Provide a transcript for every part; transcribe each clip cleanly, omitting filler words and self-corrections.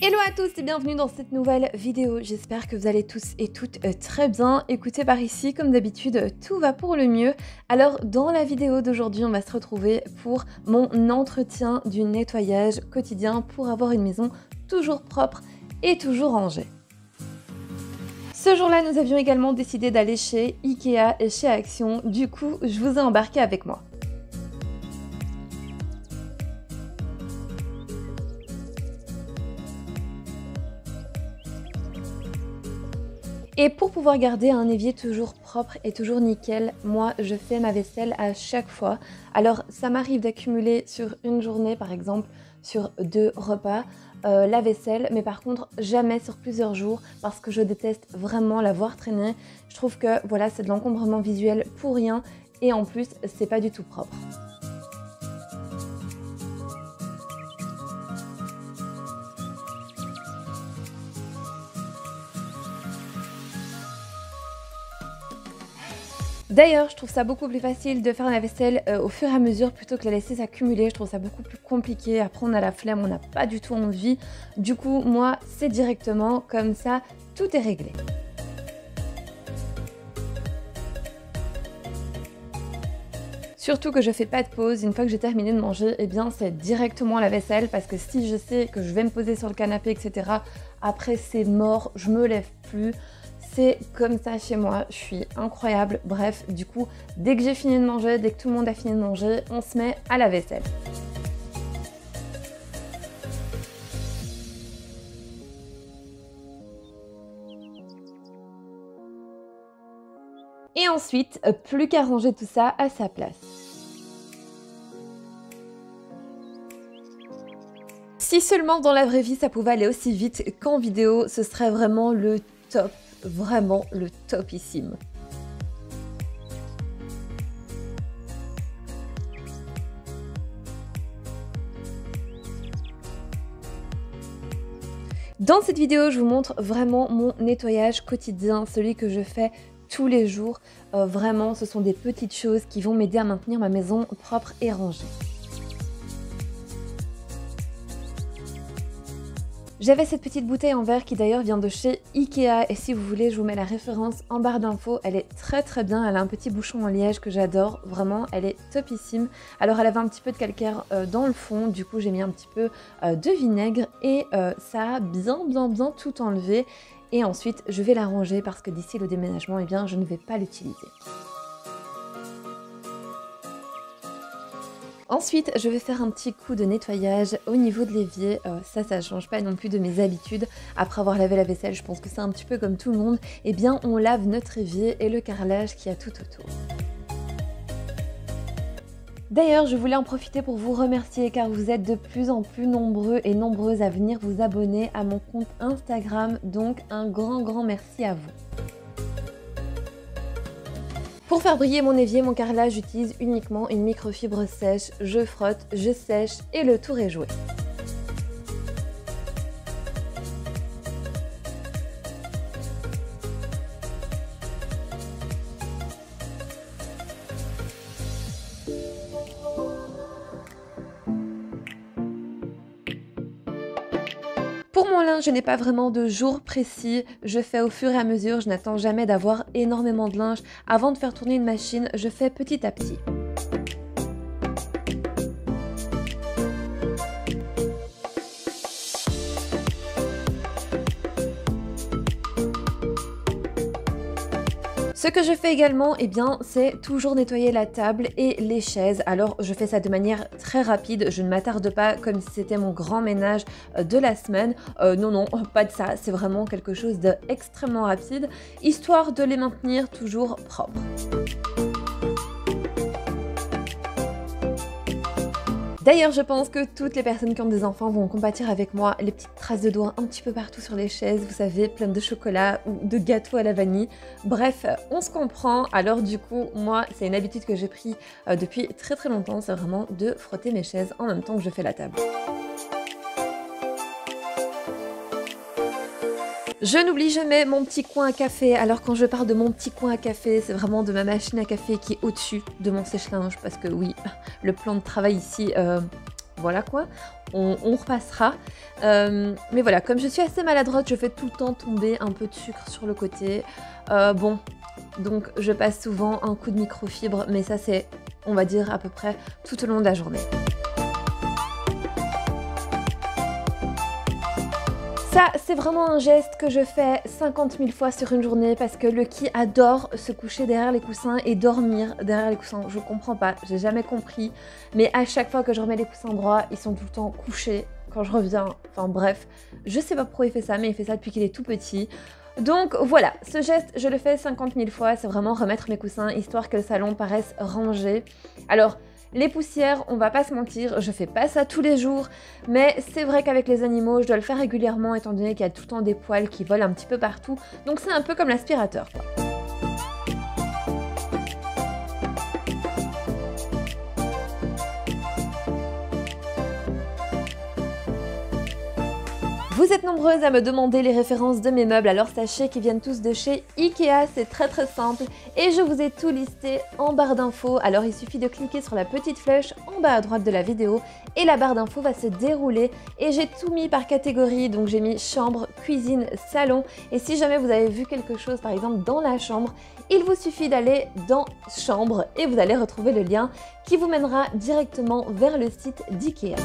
Hello à tous et bienvenue dans cette nouvelle vidéo, j'espère que vous allez tous et toutes très bien. Écoutez, par ici, comme d'habitude, tout va pour le mieux. Alors dans la vidéo d'aujourd'hui, on va se retrouver pour mon entretien du nettoyage quotidien pour avoir une maison toujours propre et toujours rangée. Ce jour-là, nous avions également décidé d'aller chez Ikea et chez Action, du coup, je vous ai embarqué avec moi. Et pour pouvoir garder un évier toujours propre et toujours nickel, moi je fais ma vaisselle à chaque fois. Alors ça m'arrive d'accumuler sur une journée par exemple, sur 2 repas, la vaisselle, mais par contre jamais sur plusieurs jours parce que je déteste vraiment la voir traîner. Je trouve que voilà, c'est de l'encombrement visuel pour rien et en plus c'est pas du tout propre. D'ailleurs, je trouve ça beaucoup plus facile de faire la vaisselle au fur et à mesure plutôt que la laisser s'accumuler. Je trouve ça beaucoup plus compliqué. Après, on a la flemme, on n'a pas du tout envie. Du coup, moi, c'est directement comme ça, tout est réglé. Surtout que je fais pas de pause, une fois que j'ai terminé de manger, eh bien c'est directement la vaisselle parce que si je sais que je vais me poser sur le canapé, etc., après c'est mort, je me lève plus. C'est comme ça chez moi, je suis incroyable. Bref, du coup, dès que j'ai fini de manger, dès que tout le monde a fini de manger, on se met à la vaisselle. Et ensuite, plus qu'à ranger tout ça à sa place. Si seulement dans la vraie vie ça pouvait aller aussi vite qu'en vidéo, ce serait vraiment le top. Vraiment le topissime. Dans cette vidéo, je vous montre vraiment mon nettoyage quotidien, celui que je fais tous les jours. Vraiment, ce sont des petites choses qui vont m'aider à maintenir ma maison propre et rangée. J'avais cette petite bouteille en verre qui d'ailleurs vient de chez Ikea et si vous voulez je vous mets la référence en barre d'infos, elle est très bien, elle a un petit bouchon en liège que j'adore, vraiment elle est topissime. Alors elle avait un petit peu de calcaire dans le fond, du coup j'ai mis un petit peu de vinaigre et ça a bien tout enlevé et ensuite je vais la ranger parce que d'ici le déménagement eh bien je ne vais pas l'utiliser. Ensuite, je vais faire un petit coup de nettoyage au niveau de l'évier. Ça change pas non plus de mes habitudes. Après avoir lavé la vaisselle, je pense que c'est un petit peu comme tout le monde. Eh bien, on lave notre évier et le carrelage qu'il y a tout autour. D'ailleurs, je voulais en profiter pour vous remercier car vous êtes de plus en plus nombreux et nombreuses à venir vous abonner à mon compte Instagram. Donc, un grand merci à vous. Pour faire briller mon évier, mon carrelage, j'utilise uniquement une microfibre sèche. Je frotte, je sèche et le tour est joué. Pour mon linge, je n'ai pas vraiment de jour précis, je fais au fur et à mesure, je n'attends jamais d'avoir énormément de linge. Avant de faire tourner une machine, je fais petit à petit. Ce que je fais également, eh bien, c'est toujours nettoyer la table et les chaises. Alors, je fais ça de manière très rapide, je ne m'attarde pas comme si c'était mon grand ménage de la semaine. Non, pas de ça, c'est vraiment quelque chose d'extrêmement rapide, histoire de les maintenir toujours propres. D'ailleurs, je pense que toutes les personnes qui ont des enfants vont compatir avec moi. Les petites traces de doigts un petit peu partout sur les chaises, vous savez, pleines de chocolat ou de gâteaux à la vanille. Bref, on se comprend. Alors du coup, moi, c'est une habitude que j'ai pris depuis très longtemps, c'est vraiment de frotter mes chaises en même temps que je fais la table. Je n'oublie jamais mon petit coin à café. Alors quand je parle de mon petit coin à café, c'est vraiment de ma machine à café qui est au-dessus de mon sèche-linge parce que oui, le plan de travail ici voilà quoi, on repassera. Mais voilà, comme je suis assez maladroite, je fais tout le temps tomber un peu de sucre sur le côté. Bon, donc je passe souvent un coup de microfibre, mais ça c'est, on va dire, à peu près tout au long de la journée. Ça, c'est vraiment un geste que je fais 50 000 fois sur une journée parce que Lucky adore se coucher derrière les coussins et dormir derrière les coussins. Je comprends pas, j'ai jamais compris, mais à chaque fois que je remets les coussins droits, ils sont tout le temps couchés quand je reviens. Enfin bref, je sais pas pourquoi il fait ça, mais il fait ça depuis qu'il est tout petit. Donc voilà, ce geste, je le fais 50 000 fois, c'est vraiment remettre mes coussins histoire que le salon paraisse rangé. Alors, les poussières, on va pas se mentir, je fais pas ça tous les jours, mais c'est vrai qu'avec les animaux, je dois le faire régulièrement étant donné qu'il y a tout le temps des poils qui volent un petit peu partout, donc c'est un peu comme l'aspirateur, quoi. Vous êtes nombreuses à me demander les références de mes meubles, alors sachez qu'ils viennent tous de chez Ikea, c'est très simple et je vous ai tout listé en barre d'infos. Alors il suffit de cliquer sur la petite flèche en bas à droite de la vidéo et la barre d'infos va se dérouler et j'ai tout mis par catégorie, donc j'ai mis chambre, cuisine, salon et si jamais vous avez vu quelque chose par exemple dans la chambre, il vous suffit d'aller dans chambre et vous allez retrouver le lien qui vous mènera directement vers le site d'Ikea.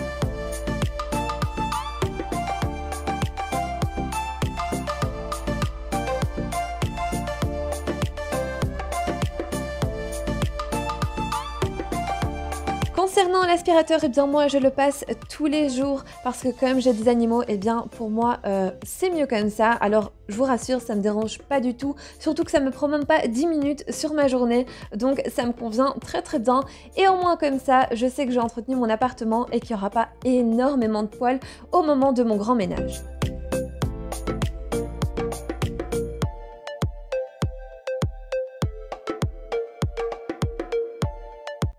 Concernant l'aspirateur, eh bien moi je le passe tous les jours parce que comme j'ai des animaux, eh bien pour moi c'est mieux comme ça. Alors je vous rassure, ça me dérange pas du tout, surtout que ça me prend même pas 10 minutes sur ma journée, donc ça me convient très bien. Et au moins comme ça, je sais que j'ai entretenu mon appartement et qu'il n'y aura pas énormément de poils au moment de mon grand ménage.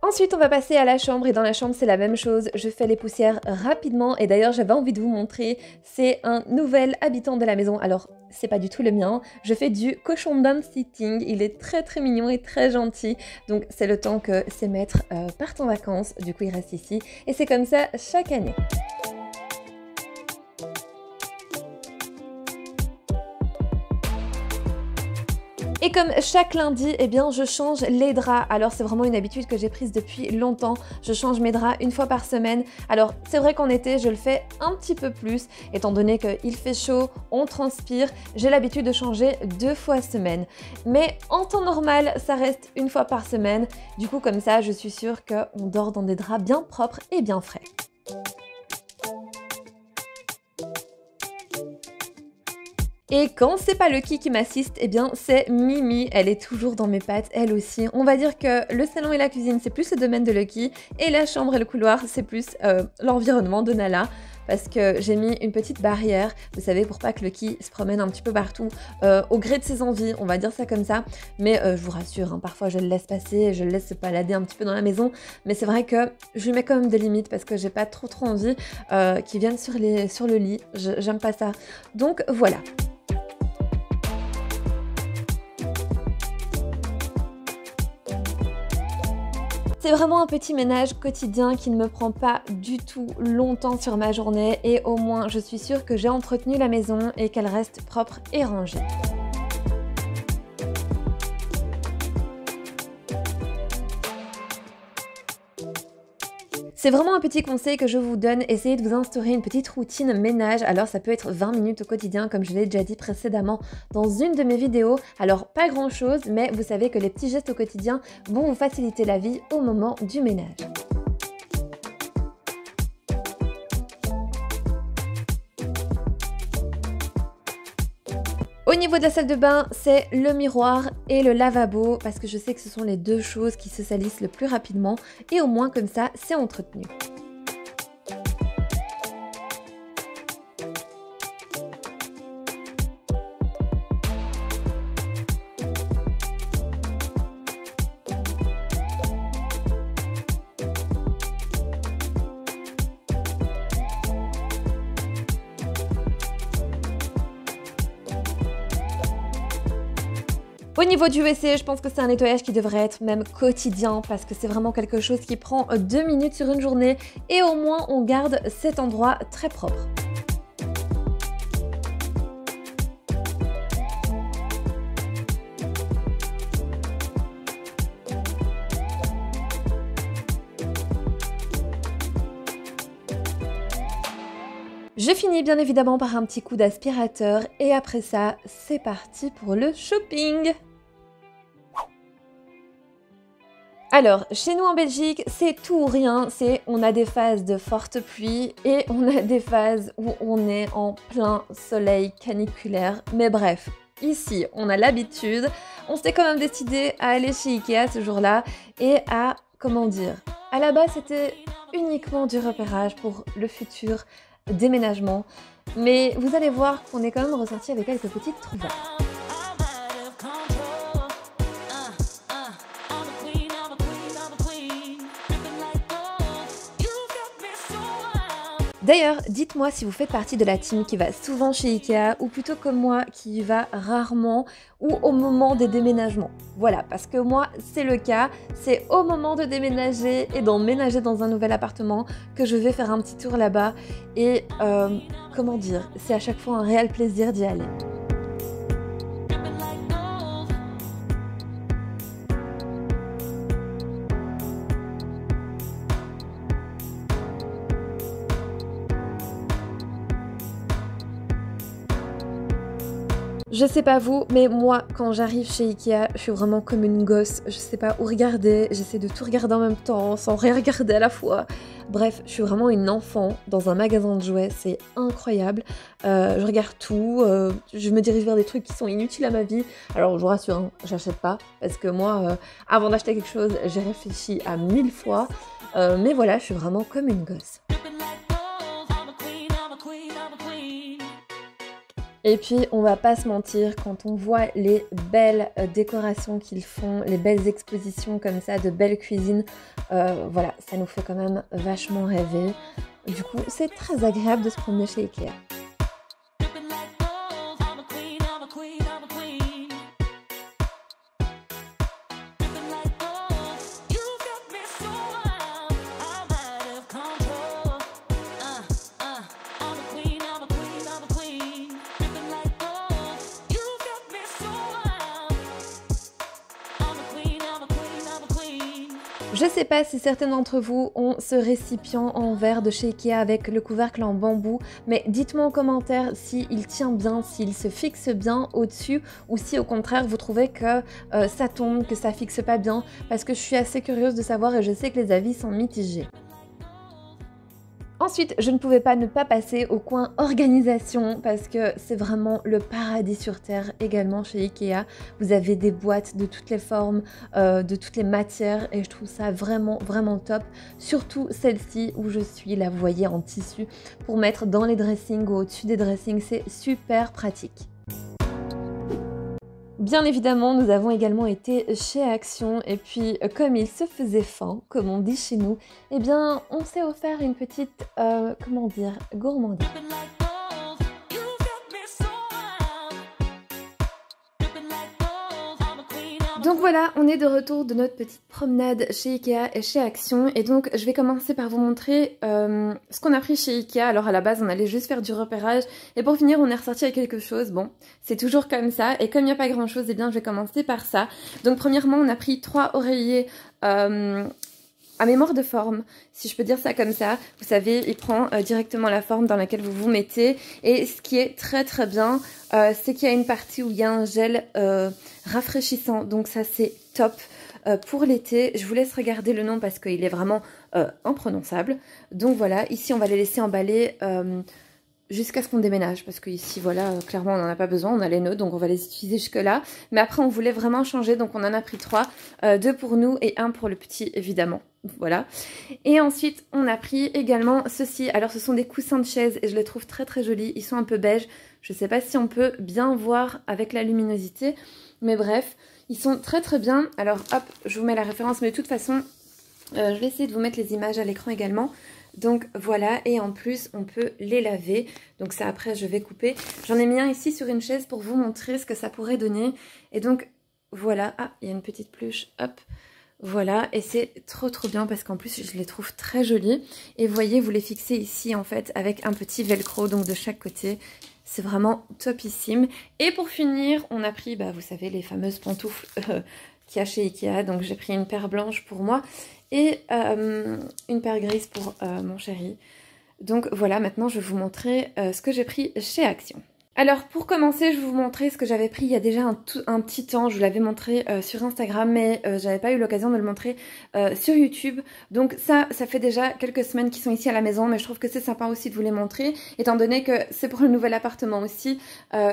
Ensuite, on va passer à la chambre et dans la chambre, c'est la même chose. Je fais les poussières rapidement et d'ailleurs, j'avais envie de vous montrer. C'est un nouvel habitant de la maison. Alors, c'est pas du tout le mien. Je fais du cochon d'Inde sitting. Il est très mignon et très gentil. Donc, c'est le temps que ses maîtres partent en vacances. Du coup, il reste ici et c'est comme ça chaque année. Et comme chaque lundi, eh bien, je change les draps. Alors c'est vraiment une habitude que j'ai prise depuis longtemps. Je change mes draps une fois par semaine. Alors c'est vrai qu'en été, je le fais un petit peu plus, étant donné qu'il fait chaud, on transpire. J'ai l'habitude de changer 2 fois semaine. Mais en temps normal, ça reste une fois par semaine. Du coup, comme ça, je suis sûre qu'on dort dans des draps bien propres et bien frais. Et quand c'est pas Lucky qui m'assiste, eh bien c'est Mimi, elle est toujours dans mes pattes, elle aussi. On va dire que le salon et la cuisine, c'est plus le domaine de Lucky, et la chambre et le couloir, c'est plus l'environnement de Nala. Parce que j'ai mis une petite barrière, vous savez, pour pas que Lucky se promène un petit peu partout, au gré de ses envies, on va dire ça comme ça. Mais je vous rassure, hein, parfois je le laisse passer, je le laisse se balader un petit peu dans la maison. Mais c'est vrai que je lui mets quand même des limites parce que j'ai pas trop envie qu'il vienne sur le lit. J'aime pas ça. Donc voilà. C'est vraiment un petit ménage quotidien qui ne me prend pas du tout longtemps sur ma journée et au moins je suis sûre que j'ai entretenu la maison et qu'elle reste propre et rangée. C'est vraiment un petit conseil que je vous donne, essayez de vous instaurer une petite routine ménage, alors ça peut être 20 minutes au quotidien comme je l'ai déjà dit précédemment dans une de mes vidéos, alors pas grand chose mais vous savez que les petits gestes au quotidien vont vous faciliter la vie au moment du ménage. Au niveau de la salle de bain, c'est le miroir et le lavabo parce que je sais que ce sont les deux choses qui se salissent le plus rapidement et au moins comme ça, c'est entretenu. Au niveau du WC, je pense que c'est un nettoyage qui devrait être même quotidien parce que c'est vraiment quelque chose qui prend 2 minutes sur une journée et au moins on garde cet endroit très propre. Je finis bien évidemment par un petit coup d'aspirateur et après ça, c'est parti pour le shopping. Alors, chez nous en Belgique, c'est tout ou rien, on a des phases de forte pluie et on a des phases où on est en plein soleil caniculaire. Mais bref, ici, on a l'habitude, on s'est quand même décidé à aller chez Ikea ce jour-là et à, comment dire, à la base c'était uniquement du repérage pour le futur déménagement, mais vous allez voir qu'on est quand même ressorti avec quelques petites trouvailles. D'ailleurs, dites-moi si vous faites partie de la team qui va souvent chez Ikea ou plutôt comme moi qui y va rarement ou au moment des déménagements. Voilà, parce que moi c'est le cas, c'est au moment de déménager et d'emménager dans un nouvel appartement que je vais faire un petit tour là-bas et comment dire, c'est à chaque fois un réel plaisir d'y aller. Je sais pas vous, mais moi, quand j'arrive chez Ikea, je suis vraiment comme une gosse. Je sais pas où regarder, j'essaie de tout regarder en même temps, sans rien regarder à la fois. Bref, je suis vraiment une enfant dans un magasin de jouets, c'est incroyable. Je regarde tout, je me dirige vers des trucs qui sont inutiles à ma vie. Alors, je vous rassure, hein, j'achète pas, parce que moi, avant d'acheter quelque chose, j'ai réfléchi à 1000 fois. Mais voilà, je suis vraiment comme une gosse. Et puis, on va pas se mentir, quand on voit les belles décorations qu'ils font, les belles expositions comme ça, de belles cuisines, voilà, ça nous fait quand même vachement rêver. Du coup, c'est très agréable de se promener chez Ikea. Je sais pas si certains d'entre vous ont ce récipient en verre de chez Ikea avec le couvercle en bambou, mais dites-moi en commentaire s'il tient bien, s'il se fixe bien au-dessus ou si au contraire vous trouvez que ça tombe, que ça fixe pas bien, parce que je suis assez curieuse de savoir et je sais que les avis sont mitigés. Ensuite, je ne pouvais pas ne pas passer au coin organisation parce que c'est vraiment le paradis sur terre également chez Ikea. Vous avez des boîtes de toutes les formes, de toutes les matières et je trouve ça vraiment vraiment top. Surtout celle-ci où je suis, là vous voyez en tissu, pour mettre dans les dressings ou au-dessus des dressings, c'est super pratique. Bien évidemment, nous avons également été chez Action et puis comme il se faisait faim, comme on dit chez nous, eh bien on s'est offert une petite, comment dire, gourmandise. Donc voilà, on est de retour de notre petite promenade chez Ikea et chez Action et donc je vais commencer par vous montrer ce qu'on a pris chez Ikea. Alors à la base on allait juste faire du repérage et pour finir on est ressorti avec quelque chose. Bon, c'est toujours comme ça et comme il n'y a pas grand chose, eh bien je vais commencer par ça. Donc premièrement on a pris 3 oreillers à mémoire de forme, si je peux dire ça comme ça. Vous savez, il prend directement la forme dans laquelle vous vous mettez. Et ce qui est très très bien, c'est qu'il y a une partie où il y a un gel rafraîchissant. Donc ça c'est top pour l'été. Je vous laisse regarder le nom parce qu'il est vraiment imprononçable. Donc voilà, ici on va les laisser emballer jusqu'à ce qu'on déménage, parce que ici voilà clairement on n'en a pas besoin, on a les nœuds donc on va les utiliser jusque là, mais après on voulait vraiment changer donc on en a pris 3, 2 pour nous et 1 pour le petit évidemment, voilà. Et ensuite on a pris également ceci, alors ce sont des coussins de chaise et je les trouve très très jolis, ils sont un peu beige, je sais pas si on peut bien voir avec la luminosité, mais bref, ils sont très très bien. Alors hop, je vous mets la référence, mais de toute façon je vais essayer de vous mettre les images à l'écran également. Donc voilà, et en plus on peut les laver, donc ça après je vais couper. J'en ai mis un ici sur une chaise pour vous montrer ce que ça pourrait donner. Et donc voilà. Ah, il y a une petite peluche, hop. Voilà, et c'est trop bien parce qu'en plus je les trouve très jolies. Et vous voyez, vous les fixez ici en fait avec un petit velcro, donc de chaque côté. C'est vraiment topissime. Et pour finir, on a pris, bah, vous savez, les fameuses pantoufles qu'il y a chez Ikea. Donc j'ai pris une paire blanche pour moi et une paire grise pour mon chéri. Donc voilà, maintenant je vais vous montrer ce que j'ai pris chez Action. Alors pour commencer, je vais vous montrer ce que j'avais pris il y a déjà un petit temps. Je vous l'avais montré sur Instagram, mais j'avais pas eu l'occasion de le montrer sur YouTube. Donc ça fait déjà quelques semaines qu'ils sont ici à la maison, mais je trouve que c'est sympa aussi de vous les montrer, étant donné que c'est pour le nouvel appartement aussi.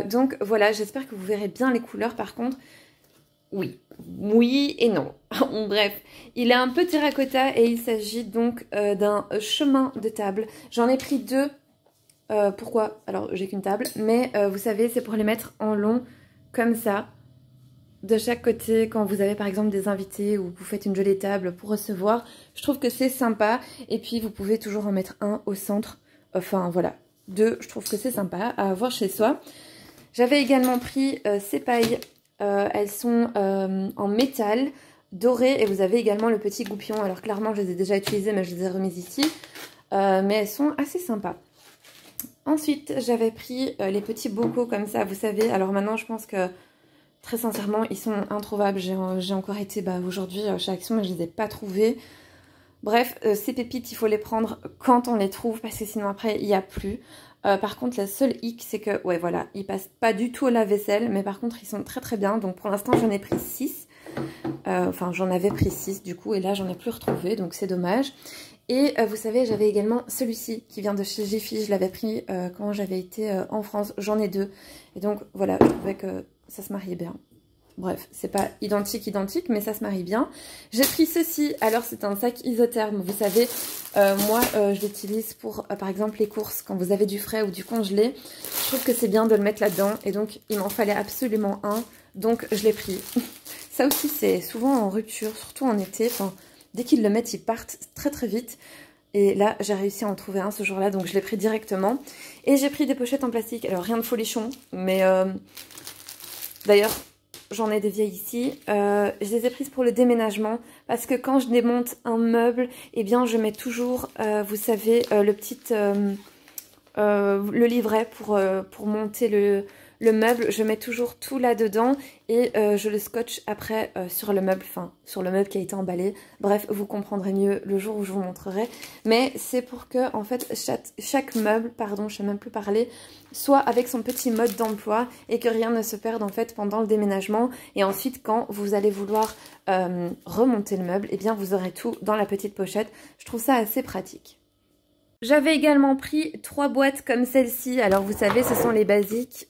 Donc voilà, j'espère que vous verrez bien les couleurs par contre. Oui et non. Bref, il est un peu terracotta et il s'agit donc d'un chemin de table. J'en ai pris deux. Pourquoi? Alors j'ai qu'une table, mais vous savez, c'est pour les mettre en long comme ça, de chaque côté, quand vous avez par exemple des invités ou vous faites une jolie table pour recevoir. Je trouve que c'est sympa, et puis vous pouvez toujours en mettre un au centre. Enfin voilà, deux, je trouve que c'est sympa à avoir chez soi. J'avais également pris ces pailles, elles sont en métal doré, et vous avez également le petit goupillon. Alors clairement je les ai déjà utilisées, mais je les ai remises ici, mais elles sont assez sympas. Ensuite, j'avais pris les petits bocaux comme ça, vous savez. Alors maintenant, je pense que, très sincèrement, ils sont introuvables. J'ai encore été aujourd'hui chez Action, mais je ne les ai pas trouvés. Bref, ces pépites, il faut les prendre quand on les trouve, parce que sinon après, il n'y a plus. Par contre, la seule hic, c'est que, ouais, voilà, ils passent pas du tout au lave-vaisselle, mais par contre, ils sont très bien. Donc pour l'instant, j'en ai pris 6. Enfin, j'en avais pris 6 du coup, et là, j'en ai plus retrouvé, donc c'est dommage. Et vous savez, j'avais également celui-ci qui vient de chez Jiffy. Je l'avais pris quand j'avais été en France. J'en ai deux. Et donc voilà, je trouvais que ça se mariait bien. Bref, c'est pas identique, mais ça se marie bien. J'ai pris ceci. Alors c'est un sac isotherme. Vous savez, moi je l'utilise pour par exemple les courses. Quand vous avez du frais ou du congelé, je trouve que c'est bien de le mettre là-dedans. Et donc il m'en fallait absolument un. Donc je l'ai pris. Ça aussi c'est souvent en rupture, surtout en été. Enfin, dès qu'ils le mettent, ils partent très vite. Et là, j'ai réussi à en trouver un ce jour-là, donc je l'ai pris directement. Et j'ai pris des pochettes en plastique. Alors, rien de folichon, mais d'ailleurs, j'en ai des vieilles ici. Je les ai prises pour le déménagement, parce que quand je démonte un meuble, eh bien, je mets toujours, vous savez, le livret pour monter le meuble. Je mets toujours tout là-dedans et je le scotche après sur le meuble, enfin sur le meuble qui a été emballé. Bref, vous comprendrez mieux le jour où je vous montrerai. Mais c'est pour que en fait chaque meuble, pardon, je sais même plus parler, soit avec son petit mode d'emploi et que rien ne se perde en fait pendant le déménagement. Et ensuite, quand vous allez vouloir remonter le meuble, eh bien vous aurez tout dans la petite pochette. Je trouve ça assez pratique. J'avais également pris 3 boîtes comme celle-ci. Alors vous savez, ce sont les basiques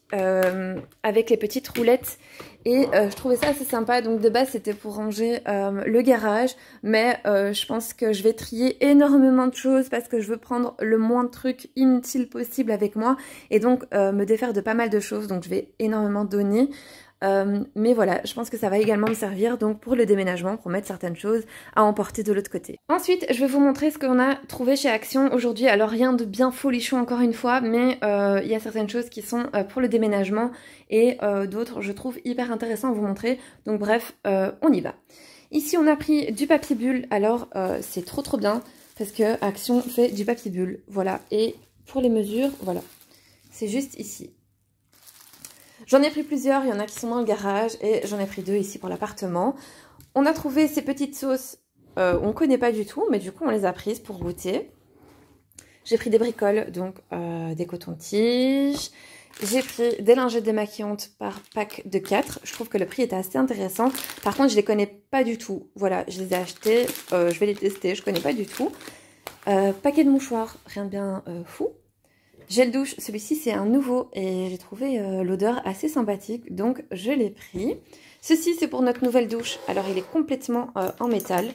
avec les petites roulettes. Et je trouvais ça assez sympa. Donc de base, c'était pour ranger le garage. Mais je pense que je vais trier énormément de choses parce que je veux prendre le moins de trucs inutiles possible avec moi. Et donc me défaire de pas mal de choses. Donc je vais énormément donner. Mais voilà, je pense que ça va également me servir donc pour le déménagement, pour mettre certaines choses à emporter de l'autre côté. Ensuite, je vais vous montrer ce qu'on a trouvé chez Action aujourd'hui. Alors rien de bien folichon encore une fois, mais il y a certaines choses qui sont pour le déménagement et d'autres je trouve hyper intéressant à vous montrer. Donc bref, on y va. Ici on a pris du papier bulle, alors c'est trop bien parce que Action fait du papier bulle, voilà. Et pour les mesures, voilà, c'est juste ici. J'en ai pris plusieurs, il y en a qui sont dans le garage et j'en ai pris 2 ici pour l'appartement. On a trouvé ces petites sauces, on ne connaît pas du tout, mais du coup on les a prises pour goûter. J'ai pris des bricoles, donc des cotons-tiges. J'ai pris des lingettes démaquillantes par pack de 4. Je trouve que le prix était assez intéressant. Par contre, je ne les connais pas du tout. Voilà, je les ai achetés, je vais les tester, je ne connais pas du tout. Paquet de mouchoirs, rien de bien fou. Gel douche, celui-ci c'est un nouveau et j'ai trouvé l'odeur assez sympathique, donc je l'ai pris. Ceci c'est pour notre nouvelle douche, alors il est complètement en métal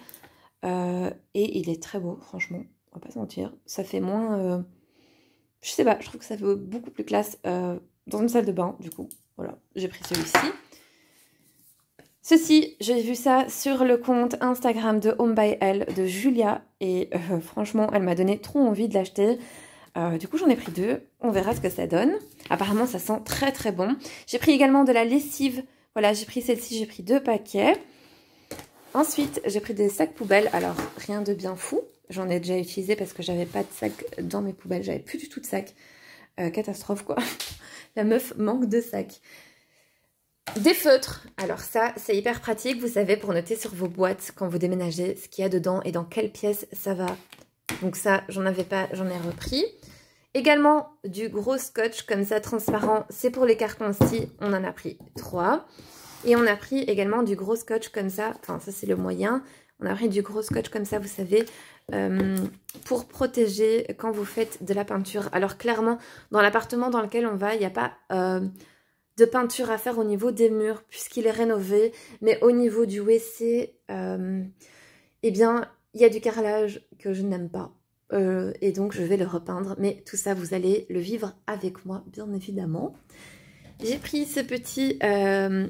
et il est très beau, franchement, on va pas se mentir. Ça fait moins, je sais pas, je trouve que ça fait beaucoup plus classe dans une salle de bain, du coup, voilà, j'ai pris celui-ci. Ceci, j'ai vu ça sur le compte Instagram de Home by Elle de Julia et franchement elle m'a donné trop envie de l'acheter. Du coup j'en ai pris 2, on verra ce que ça donne. Apparemment ça sent très bon. J'ai pris également de la lessive Voilà, j'ai pris celle-ci, j'ai pris 2 paquets. Ensuite, j'ai pris des sacs poubelles. Alors, rien de bien fou. J'en ai déjà utilisé parce que j'avais pas de sacs dans mes poubelles. J'avais plus du tout de sacs. Catastrophe, quoi. La meuf manque de sacs. Des feutres. Alors ça, c'est hyper pratique, vous savez, pour noter sur vos boîtes quand vous déménagez ce qu'il y a dedans et dans quelle pièce ça va. Donc ça, j'en avais pas, j'en ai repris. Également, du gros scotch comme ça, transparent. C'est pour les cartons aussi. On en a pris 3. Et on a pris également du gros scotch comme ça. Enfin, ça, c'est le moyen. On a pris du gros scotch comme ça, vous savez, pour protéger quand vous faites de la peinture. Alors clairement, dans l'appartement dans lequel on va, il n'y a pas de peinture à faire au niveau des murs puisqu'il est rénové. Mais au niveau du WC, eh bien, il y a du carrelage que je n'aime pas. Et donc, je vais le repeindre. Mais tout ça, vous allez le vivre avec moi, bien évidemment. J'ai pris ce petit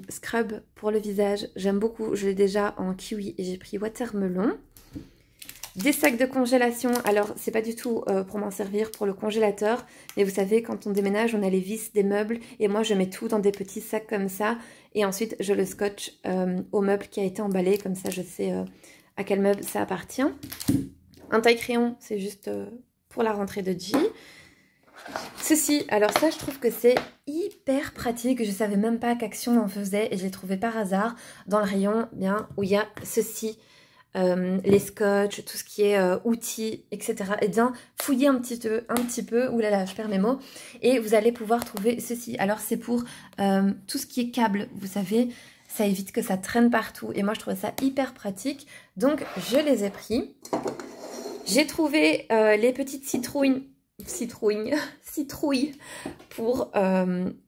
scrub pour le visage. J'aime beaucoup. Je l'ai déjà en kiwi et j'ai pris watermelon. Des sacs de congélation. Alors, c'est pas du tout pour m'en servir pour le congélateur. Mais vous savez, quand on déménage, on a les vis des meubles. Et moi, je mets tout dans des petits sacs comme ça. Et ensuite, je le scotche au meuble qui a été emballé. Comme ça, je sais à quel meuble ça appartient. Un taille-crayon, c'est juste pour la rentrée de J. Ceci, alors ça, je trouve que c'est hyper pratique. Je savais même pas qu'Action en faisait et je l'ai trouvé par hasard dans le rayon bien où il y a ceci, les scotch, tout ce qui est outils, etc. Et bien, fouillez un petit peu, oulala, je perds mes mots, et vous allez pouvoir trouver ceci. Alors, c'est pour tout ce qui est câble, vous savez, ça évite que ça traîne partout. Et moi, je trouvais ça hyper pratique. Donc, je les ai pris. J'ai trouvé les petites citrouilles pour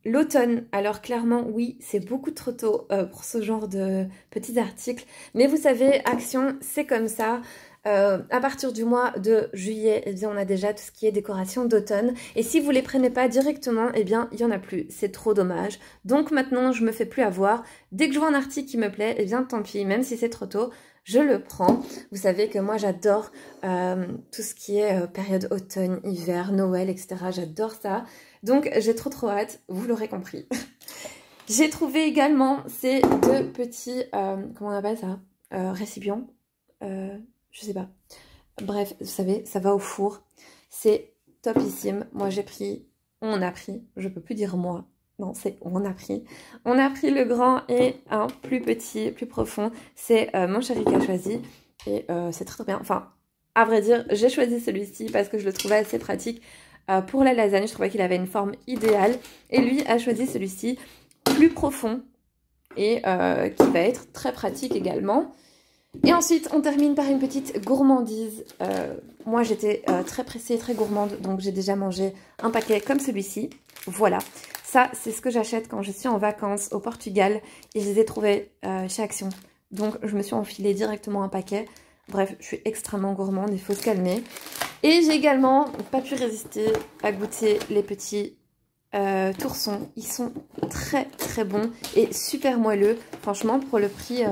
l'automne. Alors clairement, oui, c'est beaucoup trop tôt pour ce genre de petits articles. Mais vous savez, Action, c'est comme ça. À partir du mois de juillet, eh bien, on a déjà tout ce qui est décoration d'automne. Et si vous ne les prenez pas directement, eh bien, il n'y en a plus. C'est trop dommage. Donc maintenant, je ne me fais plus avoir. Dès que je vois un article qui me plaît, eh bien, tant pis, même si c'est trop tôt, je le prends. Vous savez que moi, j'adore tout ce qui est période automne, hiver, Noël, etc. J'adore ça. Donc, j'ai trop hâte. Vous l'aurez compris. J'ai trouvé également ces 2 petits, comment on appelle ça, récipients. Je sais pas. Bref, vous savez, ça va au four. C'est topissime. Moi, j'ai pris, on a pris, je peux plus dire moi. Non, c'est on a pris. On a pris le grand et un plus petit, plus profond. C'est mon chéri qui a choisi. Et c'est très bien. Enfin, à vrai dire, j'ai choisi celui-ci parce que je le trouvais assez pratique pour la lasagne. Je trouvais qu'il avait une forme idéale. Et lui a choisi celui-ci, plus profond. Et qui va être très pratique également. Et ensuite, on termine par une petite gourmandise. Moi, j'étais très pressée, très gourmande, donc j'ai déjà mangé un paquet comme celui-ci. Voilà, ça, c'est ce que j'achète quand je suis en vacances au Portugal et je les ai trouvés chez Action. Donc, je me suis enfilé directement un paquet. Bref, je suis extrêmement gourmande, il faut se calmer. Et j'ai également pas pu résister à goûter les petits toursons. Ils sont très bons et super moelleux. Franchement, pour le prix...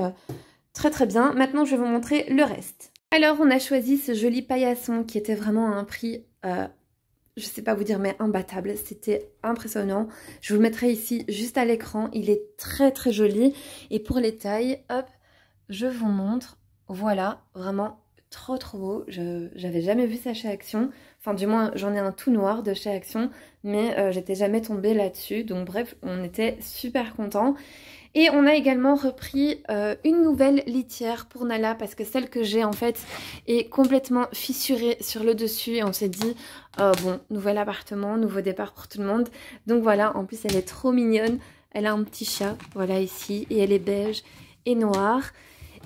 très bien. Maintenant, je vais vous montrer le reste. Alors, on a choisi ce joli paillasson qui était vraiment à un prix, je sais pas vous dire, mais imbattable. C'était impressionnant. Je vous le mettrai ici juste à l'écran. Il est très joli. Et pour les tailles, hop, je vous montre. Voilà, vraiment trop beau. J'avais jamais vu ça chez Action. Enfin, du moins, j'en ai un tout noir de chez Action, mais j'étais jamais tombée là-dessus. Donc bref, on était super contents. Et on a également repris une nouvelle litière pour Nala parce que celle que j'ai en fait est complètement fissurée sur le dessus et on s'est dit bon, nouvel appartement, nouveau départ pour tout le monde. Donc voilà, en plus elle est trop mignonne, elle a un petit chat, voilà ici, et elle est beige et noire.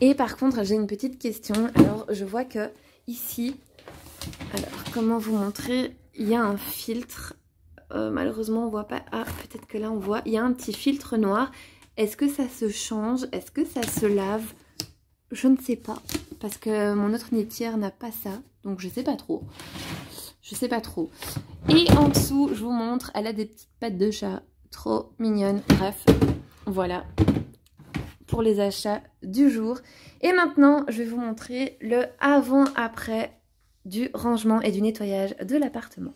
Et par contre j'ai une petite question, alors je vois que ici, alors comment vous montrer, il y a un filtre, malheureusement on voit pas, ah peut-être que là on voit, il y a un petit filtre noir. Est-ce que ça se change? Est-ce que ça se lave? Je ne sais pas. Parce que mon autre litière n'a pas ça. Donc je sais pas trop. Je sais pas trop. Et en dessous, je vous montre, elle a des petites pattes de chat. Trop mignonnes. Bref, voilà. Pour les achats du jour. Et maintenant, je vais vous montrer le avant-après du rangement et du nettoyage de l'appartement.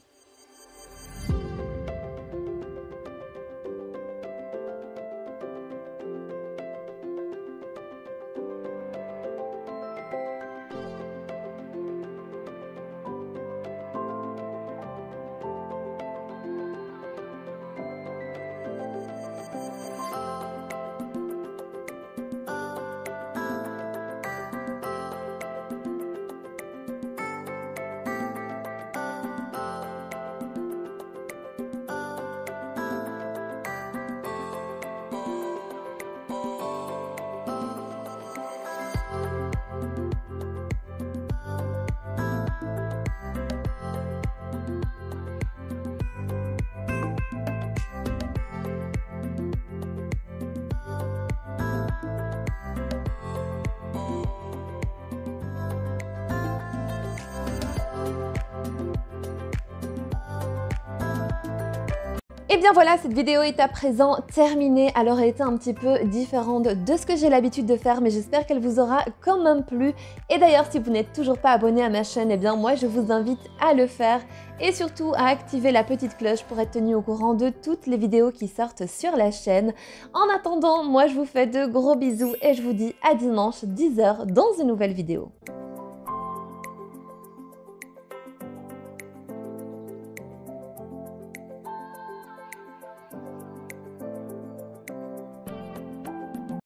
Et bien voilà, cette vidéo est à présent terminée. Alors elle était un petit peu différente de ce que j'ai l'habitude de faire, mais j'espère qu'elle vous aura quand même plu. Et d'ailleurs, si vous n'êtes toujours pas abonné à ma chaîne, eh bien moi je vous invite à le faire et surtout à activer la petite cloche pour être tenu au courant de toutes les vidéos qui sortent sur la chaîne. En attendant, moi je vous fais de gros bisous et je vous dis à dimanche 10 h dans une nouvelle vidéo.